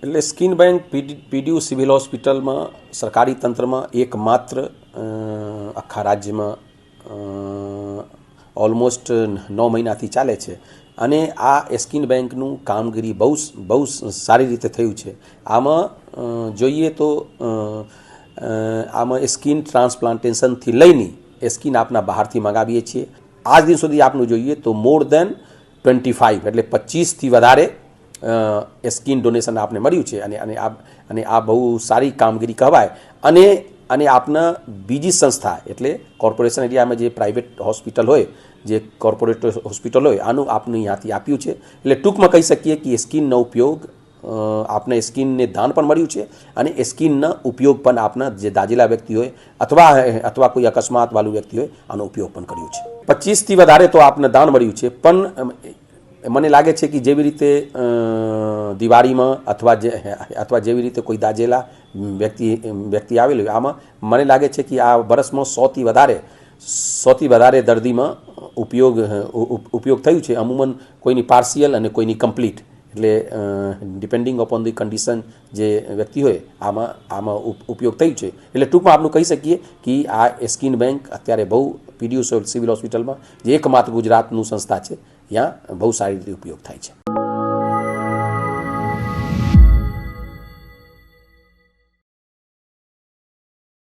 એટલે skin bank PDU civil હોસ્પિટલમાં સરકારી તંત્રમાં એકમાત્ર આખા રાજ્યમાં ઓલમોસ્ટ 9 મહિનાથી ચાલે છે અને આ સ્કિન બેંકનું કામગીરી બહુ સારી રીતે થયું છે. આમાં જોઈએ તો આમાં સ્કિન ટ્રાન્સપ્લાન્ટેશનથી લઈને સ્કિન આપના બહારથી મંગાવીએ છીએ. આજ દિન સુધી આપનું જોઈએ તો મોર દેન 25 એટલે 25થી વધારે સ્કિન ડોનેશન આપને મળ્યું છે અને આ બહુ સારી કામગીરી કહેવાય. અને આપના બીજી સંસ્થા એટલે કોર્પોરેશન એરિયામાં જે પ્રાઇવેટ હોસ્પિટલ હોય, જે કોર્પોરેટ હોસ્પિટલ હોય, આનું આપને અહીંયાથી આપ્યું છે. એટલે ટૂંકમાં કહી શકીએ કે સ્કિનનો ઉપયોગ આપને સ્કિનને દાન પણ મળ્યું છે અને સ્કિનના ઉપયોગ પણ આપના જે દાજેલા વ્યક્તિ હોય અથવા કોઈ અકસ્માતવાળું વ્યક્તિ હોય આનો ઉપયોગ પણ કર્યો છે. 25થી વધારે તો આપને દાન મળ્યું છે, પણ મને લાગે છે કે જેવી રીતે દિવાળીમાં અથવા જેવી રીતે કોઈ દાજેલા વ્યક્તિ આવેલું હોય, આમાં મને લાગે છે કે આ વર્ષમાં 100થી વધારે દર્દીમાં ઉપયોગ થયું છે. અમૂમન કોઈની પાર્શિયલ અને કોઈની કમ્પ્લીટ, એટલે ડિપેન્ડિંગ અપોન ધી કન્ડિશન જે વ્યક્તિ હોય આમાં ઉપયોગ થયું છે. એટલે ટૂંકમાં આપણે કહી શકીએ કે આ સ્કિન બેંક અત્યારે બહુ પીડીયુ સિવિલ હોસ્પિટલમાં જે એકમાત્ર ગુજરાતનું સંસ્થા છે, ત્યાં બહુ સારી રીતે ઉપયોગ થાય છે.